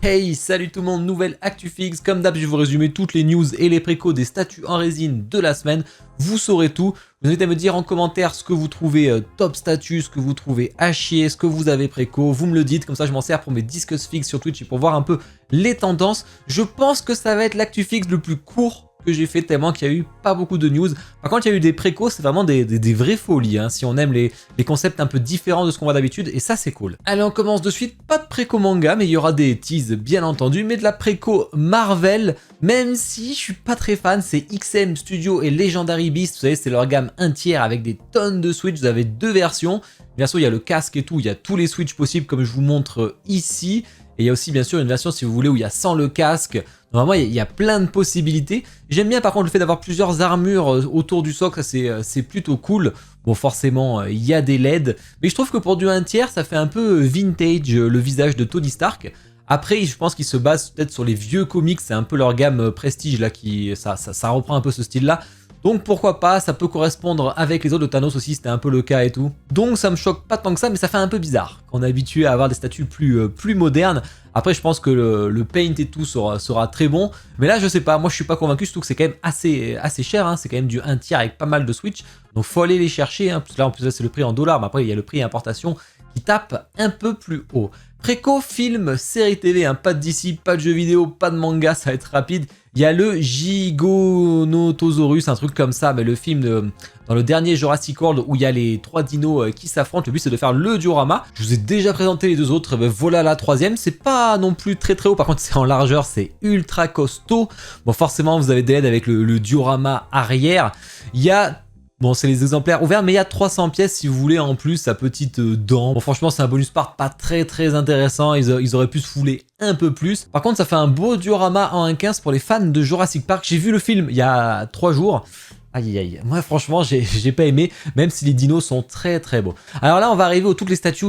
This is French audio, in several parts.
Hey, salut tout le monde, nouvelle Actu Fixe. Comme d'hab, je vais vous résumer toutes les news et les précos des statues en résine de la semaine. Vous saurez tout. Vous invitez à me dire en commentaire ce que vous trouvez top statut, ce que vous trouvez à chier, ce que vous avez préco. Vous me le dites, comme ça je m'en sers pour mes Discuss Fix sur Twitch et pour voir un peu les tendances. Je pense que ça va être l'Actu Fixe le plus court que j'ai fait tellement qu'il y a eu pas beaucoup de news. Par contre, il y a eu des précos, c'est vraiment des vraies folies, hein, si on aime les concepts un peu différents de ce qu'on voit d'habitude, et ça c'est cool. Allez, on commence de suite, pas de préco manga, mais il y aura des teases bien entendu, mais de la préco Marvel, même si je suis pas très fan, c'est XM Studio et Legendary Beast, vous savez, c'est leur gamme 1/3 avec des tonnes de Switch, vous avez deux versions. Bien sûr, il y a le casque et tout, il y a tous les Switch possibles comme je vous montre ici, et il y a aussi bien sûr une version si vous voulez où il y a sans le casque. Vraiment, il y a plein de possibilités. J'aime bien par contre le fait d'avoir plusieurs armures autour du socle, ça c'est plutôt cool. Bon, forcément, il y a des LED, mais je trouve que pour du 1/3, ça fait un peu vintage, le visage de Tony Stark. Après, je pense qu'ils se basent peut-être sur les vieux comics, c'est un peu leur gamme prestige là, ça reprend un peu ce style-là. Donc pourquoi pas, ça peut correspondre avec les autres de Thanos aussi, c'était un peu le cas et tout. Donc ça me choque pas tant que ça, mais ça fait un peu bizarre qu'on est habitué à avoir des statues plus modernes. Après je pense que le paint et tout sera très bon, mais là je sais pas, moi je suis pas convaincu, surtout que c'est quand même assez cher, hein. C'est quand même du 1/3 avec pas mal de Switch, donc faut aller les chercher, hein. Là en plus c'est le prix en dollars, mais après il y a le prix importation qui tape un peu plus haut. Préco, film, série TV, hein, pas de DC, pas de jeux vidéo, pas de manga, ça va être rapide. Il y a le Giganotosaurus, un truc comme ça, mais le film dans le dernier Jurassic World où il y a les 3 dinos qui s'affrontent. Le but c'est de faire le diorama. Je vous ai déjà présenté les deux autres, ben voilà la troisième. C'est pas non plus très haut, par contre c'est en largeur, c'est ultra costaud. Bon forcément vous avez des LED avec le diorama arrière. Il y a... Bon, c'est les exemplaires ouverts, mais il y a 300 pièces si vous voulez en plus, sa petite dent. Bon, franchement, c'est un bonus part pas très intéressant. Ils auraient pu se fouler un peu plus. Par contre, ça fait un beau diorama en 1/15 pour les fans de Jurassic Park. J'ai vu le film il y a 3 jours. Aïe aïe, moi franchement j'ai pas aimé, même si les dinos sont très beaux. Alors là on va arriver aux toutes les statues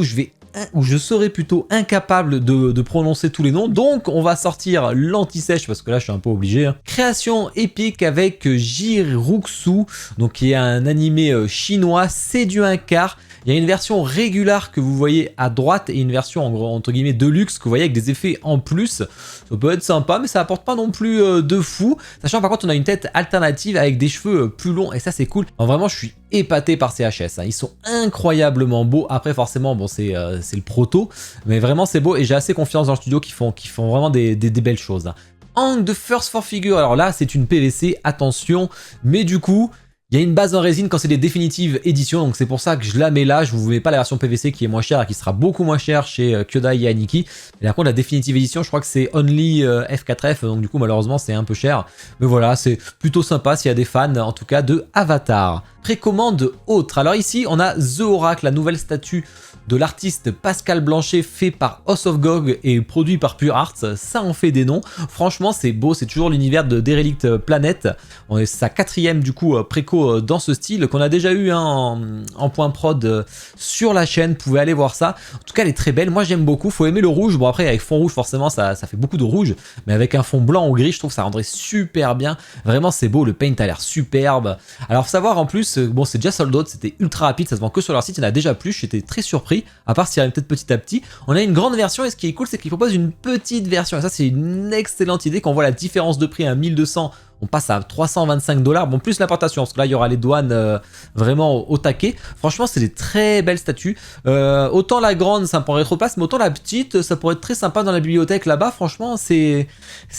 où je serai plutôt incapable de prononcer tous les noms, donc on va sortir l'anti-sèche parce que là je suis un peu obligé. Hein. Création épique avec Jiroxu, donc qui est un animé chinois, c'est du 1/4. Il y a une version régulière que vous voyez à droite et une version en gros, entre guillemets de luxe que vous voyez avec des effets en plus. Ça peut être sympa mais ça apporte pas non plus de fou. Sachant par contre on a une tête alternative avec des cheveux plus longs et ça c'est cool. Alors, vraiment je suis épaté par ces HS, hein. Ils sont incroyablement beaux. Après forcément bon c'est le proto mais vraiment c'est beau et j'ai assez confiance dans le studio qui font vraiment des belles choses. Hein. Angle de First 4 Figure, alors là c'est une PVC, attention, mais du coup il y a une base en résine quand c'est des définitives éditions, donc c'est pour ça que je la mets là. Je vous mets pas la version PVC qui est moins chère et qui sera beaucoup moins chère chez Kyodai et Aniki. Mais par contre la définitive édition, je crois que c'est Only F4F, donc du coup malheureusement c'est un peu cher. Mais voilà, c'est plutôt sympa s'il y a des fans en tout cas de Avatar. Précommande autre. Alors ici on a The Oracle, la nouvelle statue de l'artiste Pascal Blanchet fait par House of Gog et produit par Pure Arts. Ça en fait des noms. Franchement c'est beau, c'est toujours l'univers de Derelict Planet. On est sa 4e du coup préco dans ce style qu'on a déjà eu hein, en point prod sur la chaîne. Vous pouvez aller voir ça. En tout cas elle est très belle, moi j'aime beaucoup. Faut aimer le rouge. Bon après avec fond rouge forcément ça fait beaucoup de rouge, mais avec un fond blanc ou gris je trouve que ça rendrait super bien. Vraiment c'est beau, le paint a l'air superbe. Alors faut savoir en plus, bon c'est déjà sold out, c'était ultra rapide, ça se vend que sur leur site, il y en a déjà plus, j'étais très surpris, à part s'il y a peut-être petit à petit. On a une grande version et ce qui est cool c'est qu'ils proposent une petite version et ça c'est une excellente idée. Quand on voit la différence de prix à 1200, on passe à 325 $, bon plus l'importation, parce que là il y aura les douanes vraiment au taquet. Franchement c'est des très belles statues, autant la grande ça me prendrait trop de place, mais autant la petite ça pourrait être très sympa dans la bibliothèque là-bas. Franchement c'est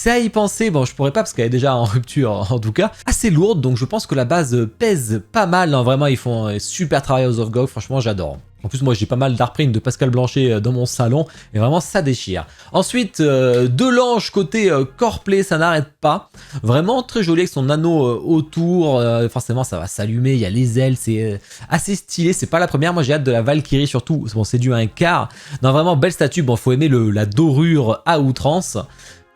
à y penser. Bon je pourrais pas parce qu'elle est déjà en rupture en tout cas, assez lourde, donc je pense que la base pèse pas mal, non, vraiment ils font un super travail aux of Gog, franchement j'adore. En plus moi j'ai pas mal d'art print de Pascal Blanchet dans mon salon et vraiment ça déchire. Ensuite de l'ange côté Coreplay, ça n'arrête pas. Vraiment très joli avec son anneau autour, forcément ça va s'allumer, il y a les ailes, c'est assez stylé, c'est pas la première, moi j'ai hâte de la Valkyrie surtout, bon c'est du 1/4. Non vraiment belle statue, bon faut aimer la dorure à outrance.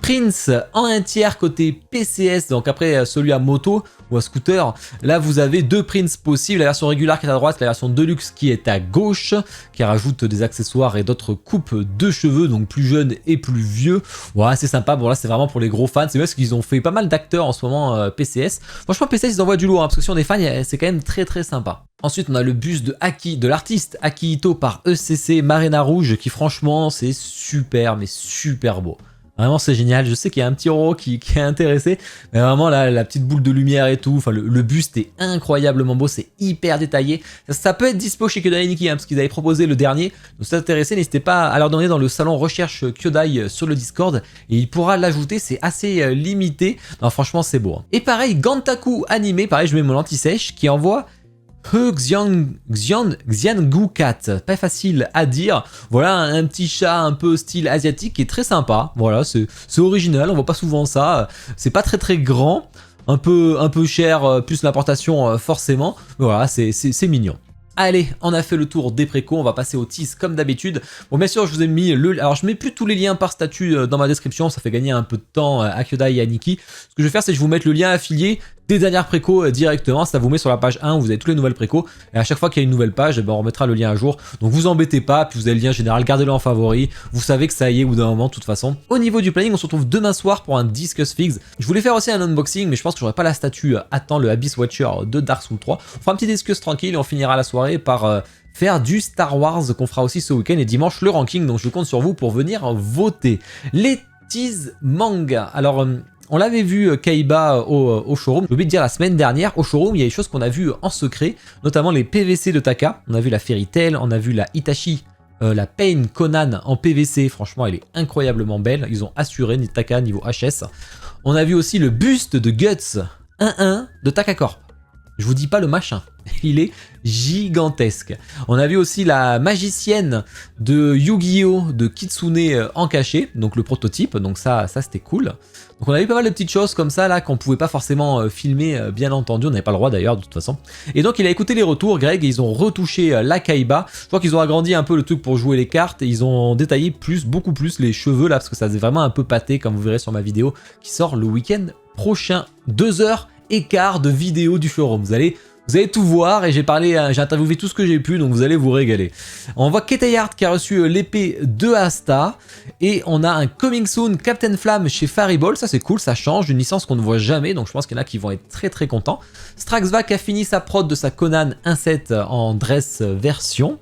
Prince en 1/3 côté PCS, donc après celui à moto ou à scooter, là vous avez deux Prince possibles, la version régulière qui est à droite, la version Deluxe qui est à gauche, qui rajoute des accessoires et d'autres coupes de cheveux, donc plus jeunes et plus vieux. Ouais c'est sympa, bon là c'est vraiment pour les gros fans, c'est parce qu'ils ont fait pas mal d'acteurs en ce moment PCS. Franchement PCS ils envoient du lourd, hein, parce que si on est fan c'est quand même très sympa. Ensuite on a le buste de l'artiste Akihito par ECC Marina Rouge qui franchement c'est super mais super beau. Vraiment c'est génial, je sais qu'il y a un petit Roro qui est intéressé, mais vraiment la petite boule de lumière et tout, enfin le buste est incroyablement beau, c'est hyper détaillé. Ça peut être dispo chez Kyodai Aniki, hein, parce qu'ils avaient proposé le dernier, donc si vous êtes intéressé, n'hésitez pas à leur demander dans le salon recherche Kyodai sur le Discord, et il pourra l'ajouter, c'est assez limité, non franchement c'est beau. Hein. Et pareil, Gantaku animé, pareil je mets mon anti-sèche, qui envoie Xiangu Cat, pas facile à dire. Voilà un petit chat un peu style asiatique qui est très sympa. Voilà, c'est original, on voit pas souvent ça. C'est pas très grand, un peu cher, plus l'importation forcément. Mais voilà, c'est mignon. Allez, on a fait le tour des précos, on va passer au tease comme d'habitude. Bon, bien sûr, je vous ai mis alors je mets plus tous les liens par statut dans ma description, ça fait gagner un peu de temps à Kyodai et à Aniki. Ce que je vais faire, c'est que je vais vous mettre le lien affilié des dernières précos directement, ça vous met sur la page 1 où vous avez toutes les nouvelles précos, et à chaque fois qu'il y a une nouvelle page, on remettra le lien à jour. Donc vous embêtez pas, puis vous avez le lien général, gardez-le en favori, vous savez que ça y est au bout d'un moment de toute façon. Au niveau du planning, on se retrouve demain soir pour un Discuss Figs. Je voulais faire aussi un unboxing, mais je pense que j'aurai pas la statue à temps, le Abyss Watcher de Dark Souls 3. On fera un petit Discuss tranquille et on finira la soirée par faire du Star Wars qu'on fera aussi ce week-end, et dimanche le ranking, donc je compte sur vous pour venir voter. Les tease manga, alors on l'avait vu Kaiba au showroom, j'ai oublié de dire la semaine dernière, au showroom il y a des choses qu'on a vues en secret, notamment les PVC de Taka, on a vu la Fairy Tail, on a vu la Itachi, la Pain Conan en PVC, franchement elle est incroyablement belle, ils ont assuré Taka niveau HS. On a vu aussi le buste de Guts 1-1 de Taka Corp. Je vous dis pas le machin, il est gigantesque. On a vu aussi la magicienne de Yu-Gi-Oh! De Kitsune en cachet, donc le prototype, donc ça c'était cool. Donc on a vu pas mal de petites choses comme ça là qu'on pouvait pas forcément filmer, bien entendu, on n'avait pas le droit d'ailleurs de toute façon. Et donc il a écouté les retours, Greg, et ils ont retouché la Kaiba. Je crois qu'ils ont agrandi un peu le truc pour jouer les cartes, et ils ont détaillé beaucoup plus les cheveux là, parce que ça faisait vraiment un peu pâté, comme vous verrez sur ma vidéo qui sort le week-end prochain. 2h15 de vidéo du showroom, vous allez tout voir, et j'ai interviewé tout ce que j'ai pu, donc vous allez vous régaler. On voit Ketayard qui a reçu l'épée de Asta, et on a un Coming Soon Captain Flamme chez Fariball, ça c'est cool, ça change, une licence qu'on ne voit jamais, donc je pense qu'il y en a qui vont être très contents. Straxvac a fini sa prod de sa Conan 1.7 en dress version.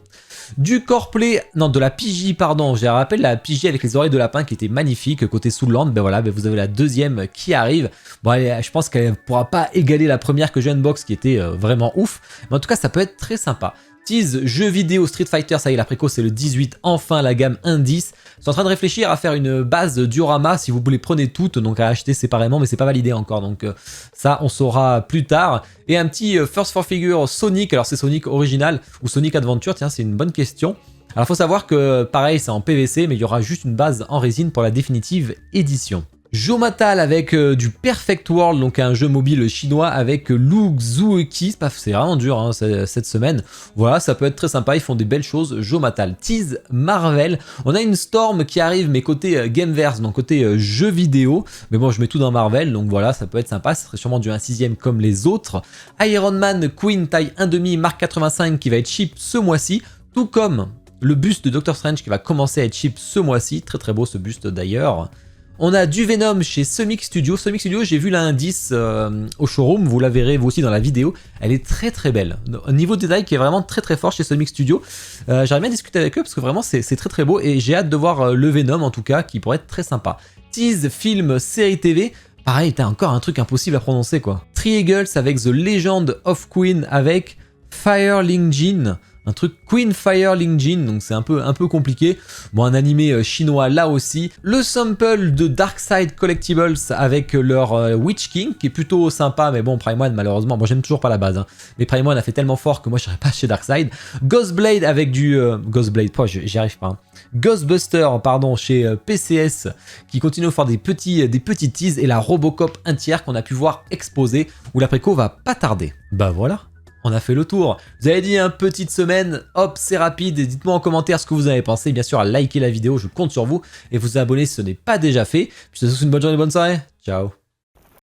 Du Coreplay, non de la PJ pardon, je rappelle la PJ avec les oreilles de lapin qui était magnifique côté Soulland, ben voilà, ben vous avez la deuxième qui arrive. Bon allez, je pense qu'elle ne pourra pas égaler la première que j'ai unbox qui était vraiment ouf, mais en tout cas ça peut être très sympa. Tease jeux vidéo Street Fighter, ça y est la préco c'est le 18, enfin la gamme indice. Je suis en train de réfléchir à faire une base diorama, si vous les prenez toutes, donc à acheter séparément, mais c'est pas validé encore, donc ça on saura plus tard. Et un petit First for Figure Sonic, alors c'est Sonic original ou Sonic Adventure, tiens c'est une bonne question. Alors faut savoir que pareil c'est en PVC, mais il y aura juste une base en résine pour la définitive édition. Jomatal avec du Perfect World, donc un jeu mobile chinois avec Lu Xueki, c'est vraiment dur hein, cette semaine. Voilà, ça peut être très sympa, ils font des belles choses. Jomatal. Tease Marvel, on a une Storm qui arrive, mais côté Gameverse, donc côté jeux vidéo. Mais bon, je mets tout dans Marvel, donc voilà, ça peut être sympa, ce serait sûrement du 1/6 comme les autres. Iron Man Queen taille 1/2 Mark 85 qui va être ship ce mois-ci, tout comme le buste de Doctor Strange qui va commencer à être ship ce mois-ci. Très beau ce buste d'ailleurs. On a du Venom chez Semic Studio. Semic Studio, j'ai vu l'indice au showroom, vous la verrez vous aussi dans la vidéo. Elle est très belle. Au niveau de détail qui est vraiment très fort chez Semic Studio. J'aimerais bien discuter avec eux parce que vraiment c'est très beau, et j'ai hâte de voir le Venom en tout cas qui pourrait être très sympa. Tease, film, série TV. Pareil, t'as encore un truc impossible à prononcer quoi. Triangles avec The Legend of Queen avec Fire Ling Jin. Un truc Queen Fire Ling Jin, donc c'est un peu compliqué. Bon, un animé chinois là aussi. Le sample de Darkside Collectibles avec leur Witch King, qui est plutôt sympa, mais bon, Prime One, malheureusement, bon, j'aime toujours pas la base, hein. Mais Prime One a fait tellement fort que moi, je serais pas chez Darkside. Ghostblade avec du... Ghostblade, j'y arrive pas. Hein. Ghostbuster, pardon, chez PCS, qui continue à faire des petits teas, et la Robocop 1/3 qu'on a pu voir exposer, où la préco va pas tarder. Bah voilà. On a fait le tour. Vous avez dit une petite semaine, hop, c'est rapide. Dites-moi en commentaire ce que vous avez pensé. Bien sûr, à liker la vidéo, je compte sur vous. Et vous abonner si ce n'est pas déjà fait. Puis je vous souhaite une bonne journée, bonne soirée. Ciao.